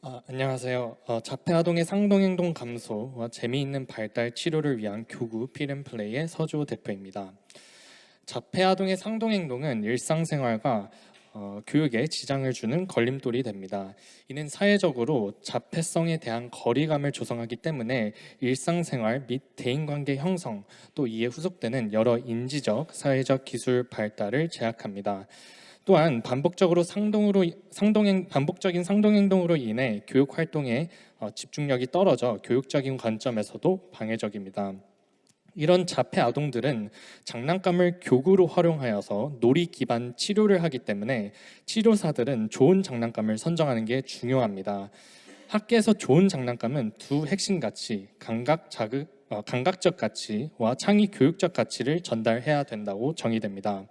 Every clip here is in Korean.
안녕하세요. 자폐아동의 상동행동 감소와 재미있는 발달 치료를 위한 교구 필앤플레이의 서주호 대표입니다. 자폐아동의 상동행동은 일상생활과 교육에 지장을 주는 걸림돌이 됩니다. 이는 사회적으로 자폐성에 대한 거리감을 조성하기 때문에 일상생활 및 대인관계 형성, 또 이에 후속되는 여러 인지적, 사회적 기술 발달을 제약합니다. 또한 반복적인 상동행동으로 인해 교육 활동에 집중력이 떨어져 교육적인 관점에서도 방해적입니다. 이런 자폐 아동들은 장난감을 교구로 활용하여서 놀이 기반 치료를 하기 때문에 치료사들은 좋은 장난감을 선정하는 게 중요합니다. 학계에서 좋은 장난감은 두 핵심 가치, 감각적 가치와 창의 교육적 가치를 전달해야 된다고 정의됩니다.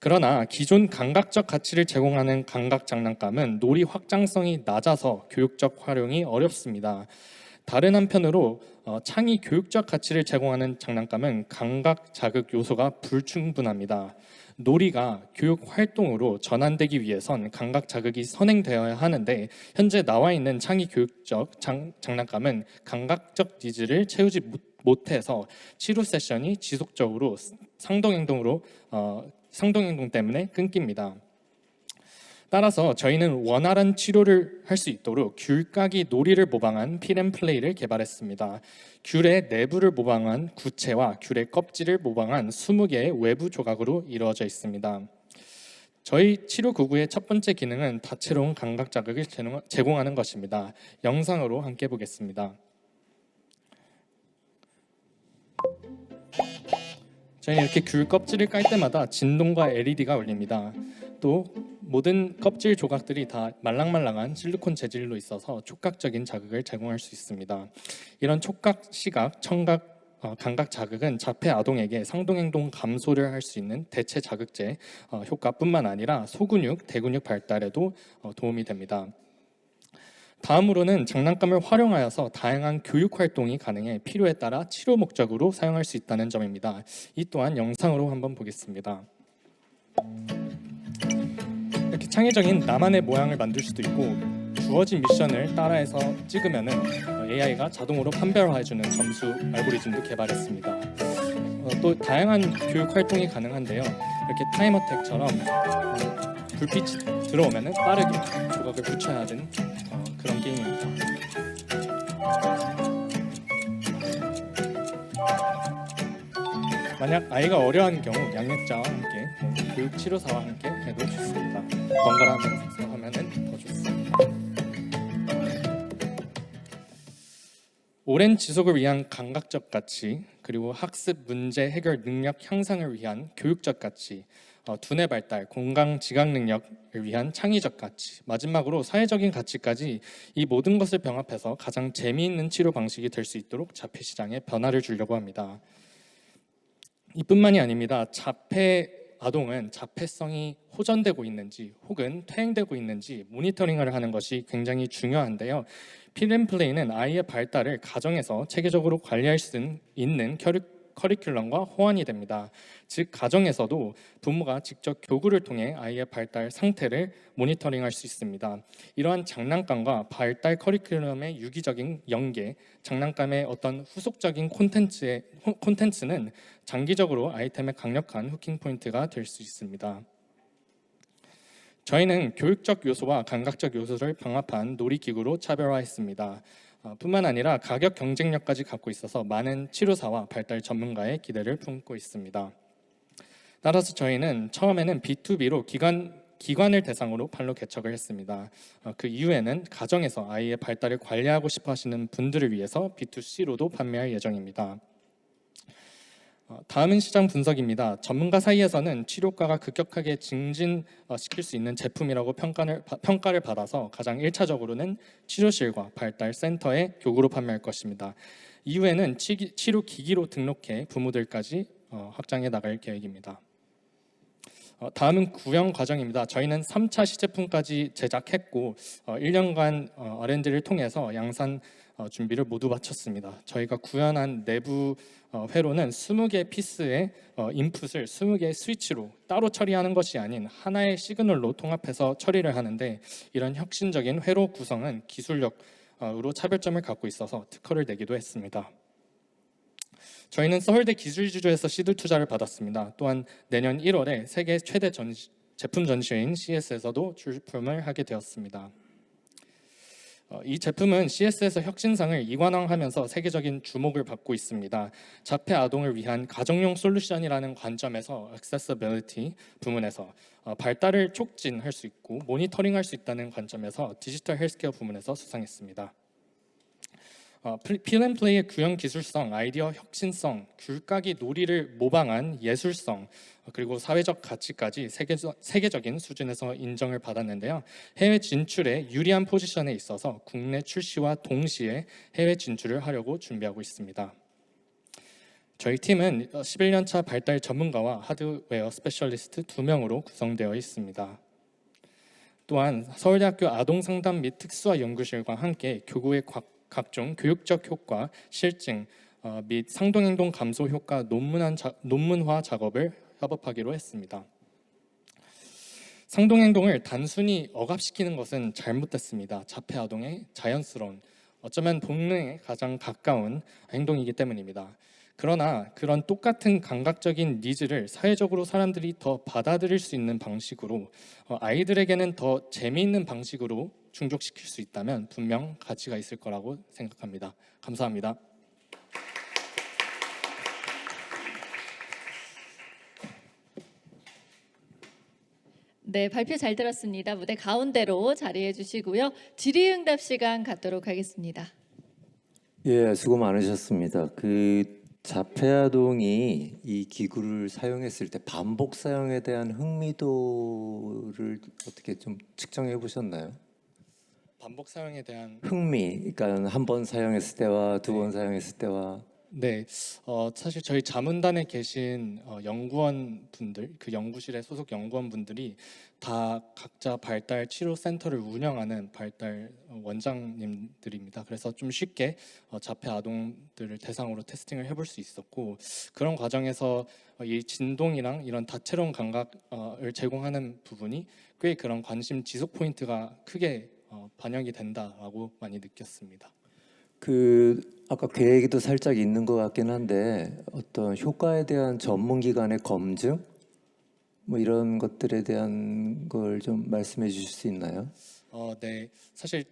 그러나 기존 감각적 가치를 제공하는 감각 장난감은 놀이 확장성이 낮아서 교육적 활용이 어렵습니다. 다른 한편으로 창의 교육적 가치를 제공하는 장난감은 감각 자극 요소가 불충분합니다. 놀이가 교육 활동으로 전환되기 위해선 감각 자극이 선행되어야 하는데 현재 나와 있는 창의 교육적 장난감은 감각적 니즈를 채우지 못해서 치료 세션이 지속적으로 상동행동 때문에 끊깁니다. 따라서 저희는 원활한 치료를 할 수 있도록 귤까기 놀이를 모방한 필앤플레이를 개발했습니다. 귤의 내부를 모방한 구체와 귤의 껍질을 모방한 20개의 외부 조각으로 이루어져 있습니다. 저희 치료 구구의 첫 번째 기능은 다채로운 감각 자극을 제공하는 것입니다. 영상으로 함께 보겠습니다. 저희는 이렇게 귤 껍질을 깔 때마다 진동과 LED가 울립니다. 또 모든 껍질 조각들이 다 말랑말랑한 실리콘 재질로 있어서 촉각적인 자극을 제공할 수 있습니다. 이런 촉각, 시각, 청각, 감각 자극은 자폐 아동에게 상동행동 감소를 할 수 있는 대체 자극제 효과뿐만 아니라 소근육, 대근육 발달에도 도움이 됩니다. 다음으로는 장난감을 활용하여서 다양한 교육 활동이 가능해 필요에 따라 치료 목적으로 사용할 수 있다는 점입니다. 이 또한 영상으로 한번 보겠습니다. 이렇게 창의적인 나만의 모양을 만들 수도 있고 주어진 미션을 따라해서 찍으면은 AI가 자동으로 판별화해주는 점수 알고리즘도 개발했습니다. 또 다양한 교육 활동이 가능한데요. 이렇게 타임어택처럼 불빛이 들어오면은 빠르게 조각을 붙여야 하는 그런 게임입니다. 만약 아이가 어려워하는 경우 양육자와 함께 교육 치료사와 함께 해도 좋습니다. 번갈아가면서 하면은 더 좋습니다. 오랜 지속을 위한 감각적 가치, 그리고 학습 문제 해결 능력 향상을 위한 교육적 가치, 두뇌 발달, 공강 지각 능력을 위한 창의적 가치, 마지막으로 사회적인 가치까지 이 모든 것을 병합해서 가장 재미있는 치료 방식이 될 수 있도록 자폐 시장에 변화를 주려고 합니다. 이뿐만이 아닙니다. 자폐 아동은 자폐성이 호전되고 있는지 혹은 퇴행되고 있는지 모니터링을 하는 것이 굉장히 중요한데요. 필앤플레이는 아이의 발달을 가정에서 체계적으로 관리할 수 있는 커리큘럼과 호환이 됩니다. 즉 가정에서도 부모가 직접 교구를 통해 아이의 발달 상태를 모니터링할 수 있습니다. 이러한 장난감과 발달 커리큘럼의 유기적인 연계, 장난감의 어떤 후속적인 콘텐츠는 장기적으로 아이템의 강력한 후킹 포인트가 될 수 있습니다. 저희는 교육적 요소와 감각적 요소를 병합한 놀이기구로 차별화했습니다. 뿐만 아니라 가격 경쟁력까지 갖고 있어서 많은 치료사와 발달 전문가의 기대를 품고 있습니다. 따라서 저희는 처음에는 B2B로 기관을 대상으로 판로 개척을 했습니다. 그 이후에는 가정에서 아이의 발달을 관리하고 싶어 하시는 분들을 위해서 B2C로도 판매할 예정입니다. 다음은 시장 분석입니다. 전문가 사이에서는 치료과가 급격하게 증진시킬 수 있는 제품이라고 평가를 받아서 가장 1차적으로는 치료실과 발달센터에 교구로 판매할 것입니다. 이후에는 치료 기기로 등록해 부모들까지 확장해 나갈 계획입니다. 다음은 구형 과정입니다. 저희는 3차 시제품까지 제작했고 1년간 R&D를 통해서 양산 준비를 모두 마쳤습니다. 저희가 구현한 내부 회로는 20개 피스의 인풋을 20개의 스위치로 따로 처리하는 것이 아닌 하나의 시그널로 통합해서 처리를 하는데, 이런 혁신적인 회로 구성은 기술력으로 차별점을 갖고 있어서 특허를 내기도 했습니다. 저희는 서울대 기술지주에서 시드 투자를 받았습니다. 또한 내년 1월에 세계 최대 제품 전시회인 CES에서도 출품을 하게 되었습니다. 이 제품은 CES에서 혁신상을 이관왕하면서 세계적인 주목을 받고 있습니다. 자폐 아동을 위한 가정용 솔루션이라는 관점에서 액세서빌리티 부문에서 발달을 촉진할 수 있고 모니터링할 수 있다는 관점에서 디지털 헬스케어 부문에서 수상했습니다. 필앤플레이의 구현 기술성, 아이디어 혁신성, 귤까기 놀이를 모방한 예술성, 그리고 사회적 가치까지 세계적인 수준에서 인정을 받았는데요. 해외 진출에 유리한 포지션에 있어서 국내 출시와 동시에 해외 진출을 하려고 준비하고 있습니다. 저희 팀은 11년차 발달 전문가와 하드웨어 스페셜리스트 2명으로 구성되어 있습니다. 또한 서울대학교 아동상담 및 특수화 연구실과 함께 교구의 각종 교육적 효과, 실증 및 상동행동 감소 효과 논문화 작업을 협업하기로 했습니다. 상동행동을 단순히 억압시키는 것은 잘못됐습니다. 자폐 아동의 자연스러운, 어쩌면 본능에 가장 가까운 행동이기 때문입니다. 그러나 그런 똑같은 감각적인 니즈를 사회적으로 사람들이 더 받아들일 수 있는 방식으로, 아이들에게는 더 재미있는 방식으로 충족시킬 수 있다면 분명 가치가 있을 거라고 생각합니다. 감사합니다. 네, 발표 잘 들었습니다. 무대 가운데로 자리해 주시고요. 질의응답 시간 갖도록 하겠습니다. 예, 수고 많으셨습니다. 자폐아동이 이 기구를 사용했을 때 반복 사용에 대한 흥미도를 어떻게 좀 측정해 보셨나요? 반복 사용에 대한 흥미, 그러니까 한 번 사용했을 때와 두 번 사용했을 때와. 네, 사실 저희 자문단에 계신 연구원 분들, 그 연구실의 소속 연구원 분들이 다 각자 발달 치료 센터를 운영하는 발달 원장님들입니다. 그래서 좀 쉽게 자폐 아동들을 대상으로 테스팅을 해볼 수 있었고, 그런 과정에서 이 진동이랑 이런 다채로운 감각을 제공하는 부분이 꽤 그런 관심 지속 포인트가 크게 반영이 된다라고 많이 느꼈습니다. 아까 계획도 살짝 있는 것 같긴 한데, 어떤 효과에 대한 전문기관의 검증, 뭐 이런 것들에 대한 걸 좀 말씀해 주실 수 있나요? 네, 사실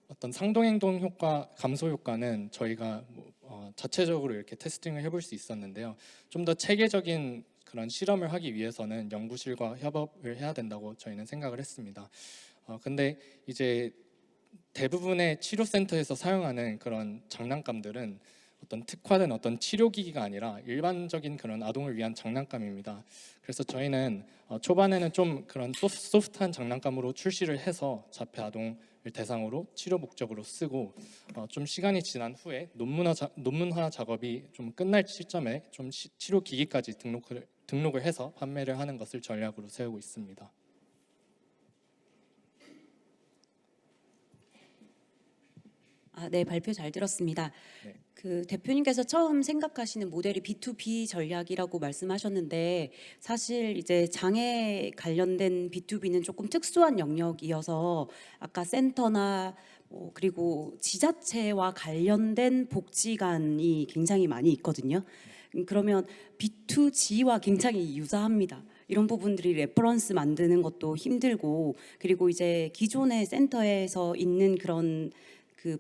어떤 상동행동 효과, 감소 효과는 저희가 자체적으로 이렇게 테스팅을 해볼 수 있었는데요. 좀 더 체계적인 그런 실험을 하기 위해서는 연구실과 협업을 해야 된다고 저희는 생각을 했습니다. 근데 이제 대부분의 치료센터에서 사용하는 그런 장난감들은 어떤 특화된 어떤 치료기기가 아니라 일반적인 그런 아동을 위한 장난감입니다. 그래서 저희는 초반에는 좀 그런 소프트한 장난감으로 출시를 해서 자폐 아동을 대상으로 치료 목적으로 쓰고, 좀 시간이 지난 후에 논문화 작업이 좀 끝날 시점에 좀 치료 기기까지 등록을 해서 판매를 하는 것을 전략으로 세우고 있습니다. 네, 발표 잘 들었습니다. 네. 대표님께서 처음 생각하시는 모델이 B2B 전략이라고 말씀하셨는데, 사실 이제 장애 관련된 B2B는 조금 특수한 영역이어서 아까 센터나 그리고 지자체와 관련된 복지관이 굉장히 많이 있거든요. 그러면 B2G와 굉장히 유사합니다. 이런 부분들이 레퍼런스 만드는 것도 힘들고, 그리고 이제 기존의 센터에서 있는 그런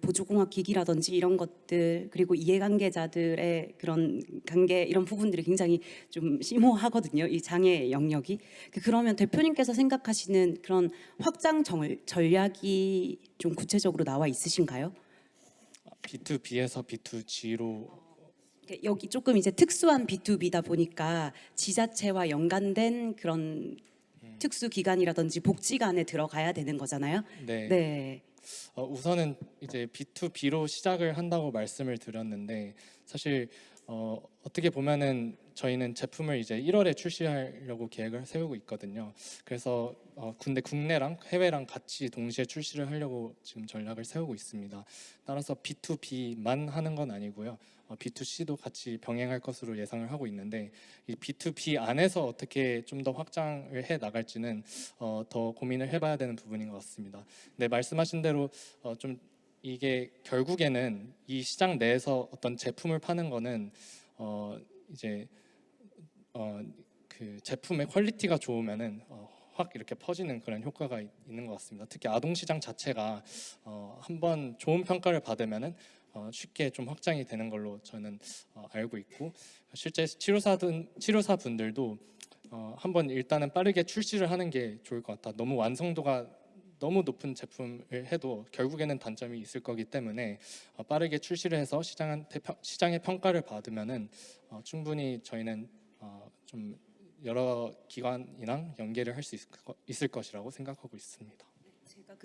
보조공학 기기라든지 이런 것들, 그리고 이해관계자들의 그런 관계, 이런 부분들이 굉장히 좀 심오하거든요, 이 장애 영역이. 그러면 대표님께서 생각하시는 그런 확장 전략이 좀 구체적으로 나와 있으신가요? B2B에서 B2G로 여기 조금 이제 특수한 B2B다 보니까 지자체와 연관된 그런 특수 기관이라든지 복지관에 들어가야 되는 거잖아요. 네. 네. 우선은 이제 B2B로 시작을 한다고 말씀을 드렸는데, 사실 어떻게 보면은 저희는 제품을 이제 1월에 출시하려고 계획을 세우고 있거든요. 그래서 근데 국내랑 해외랑 같이 동시에 출시를 하려고 지금 전략을 세우고 있습니다. 따라서 B2B만 하는 건 아니고요. B2C도 같이 병행할 것으로 예상을 하고 있는데 이 B2B 안에서 어떻게 좀 더 확장을 해 나갈지는 더 고민을 해봐야 되는 부분인 것 같습니다. 네, 말씀하신 대로 좀 이게 결국에는 이 시장 내에서 어떤 제품을 파는 거는 이제 그 제품의 퀄리티가 좋으면은 확 이렇게 퍼지는 그런 효과가 있는 것 같습니다. 특히 아동 시장 자체가 한번 좋은 평가를 받으면은 쉽게 좀 확장이 되는 걸로 저는 알고 있고 실제 치료사 분들도 한번 일단은 빠르게 출시를 하는 게 좋을 것 같다. 너무 완성도가 너무 높은 제품을 해도 결국에는 단점이 있을 거기 때문에 빠르게 출시를 해서 시장의 평가를 받으면은 충분히 저희는 좀 여러 기관이랑 연계를 할 수 있을 것이라고 생각하고 있습니다. 제가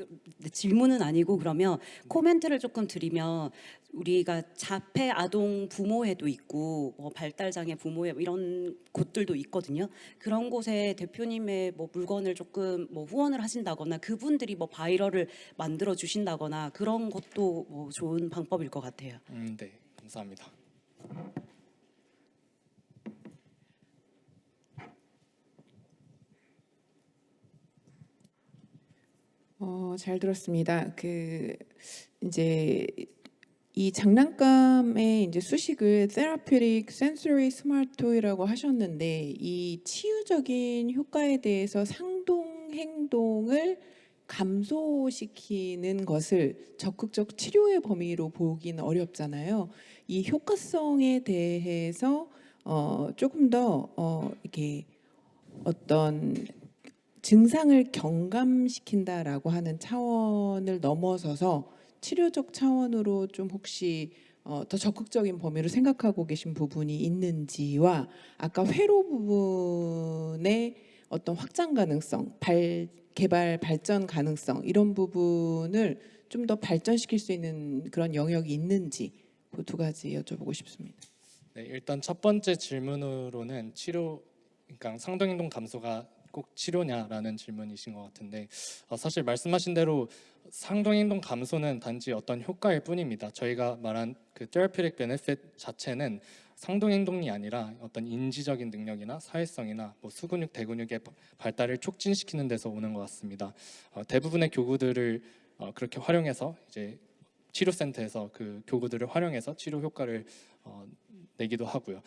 질문은 아니고 그러면 코멘트를 조금 드리면 우리가 자폐 아동 부모회도 있고 발달 장애 부모회 이런 곳들도 있거든요. 그런 곳에 대표님의 뭐 물건을 조금 뭐 후원을 하신다거나 그분들이 뭐 바이럴을 만들어 주신다거나 그런 것도 뭐 좋은 방법일 것 같아요. 네, 감사합니다. 잘 들었습니다. 이제 이 장난감의 이제 수식을 Therapeutic Sensory Smart Toy라고 하셨는데 이 치유적인 효과에 대해서 상동 행동을 감소시키는 것을 적극적 치료의 범위로 보기는 어렵잖아요. 이 효과성에 대해서 조금 더 이렇게 어떤 증상을 경감시킨다라고 하는 차원을 넘어서서 치료적 차원으로 좀 혹시 더 적극적인 범위로 생각하고 계신 부분이 있는지와 아까 회로 부분의 어떤 확장 가능성, 개발 발전 가능성 이런 부분을 좀 더 발전시킬 수 있는 그런 영역이 있는지 그 두 가지 여쭤보고 싶습니다. 네, 일단 첫 번째 질문으로는 그러니까 상동행동 감소가 꼭 치료냐라는 질문이신 것 같은데 사실 말씀하신 대로 상동행동 감소는 단지 어떤 효과일 뿐입니다. 저희가 말한 그 therapeutic benefit 자체는 상동행동이 아니라 어떤 인지적인 능력이나 사회성이나 뭐 수근육, 대근육의 발달을 촉진시키는 데서 오는 것 같습니다. 대부분의 교구들을 그렇게 활용해서 이제 치료센터에서 그 교구들을 활용해서 치료 효과를 내기도 하고요.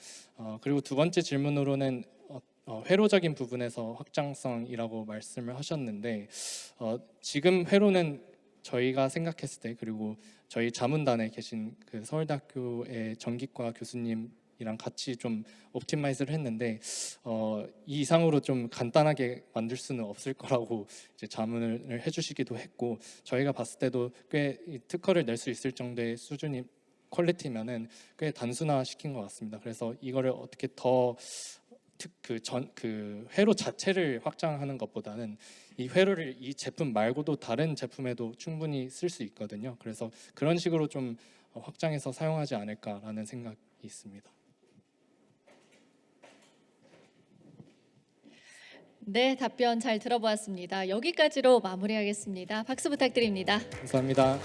그리고 두 번째 질문으로는 회로적인 부분에서 확장성이라고 말씀을 하셨는데 지금 회로는 저희가 생각했을 때 그리고 저희 자문단에 계신 그 서울대학교의 전기과 교수님이랑 같이 좀 옵티마이즈를 했는데 이 이상으로 좀 간단하게 만들 수는 없을 거라고 이제 자문을 해주시기도 했고 저희가 봤을 때도 꽤 특허를 낼 수 있을 정도의 수준이 퀄리티면은 꽤 단순화 시킨 것 같습니다. 그래서 이거를 어떻게 더 그 회로 자체를 확장하는 것보다는 이 회로를 이 제품 말고도 다른 제품에도 충분히 쓸 수 있거든요. 그래서 그런 식으로 좀 확장해서 사용하지 않을까라는 생각이 있습니다. 네, 답변 잘 들어보았습니다. 여기까지로 마무리하겠습니다. 박수 부탁드립니다. 감사합니다.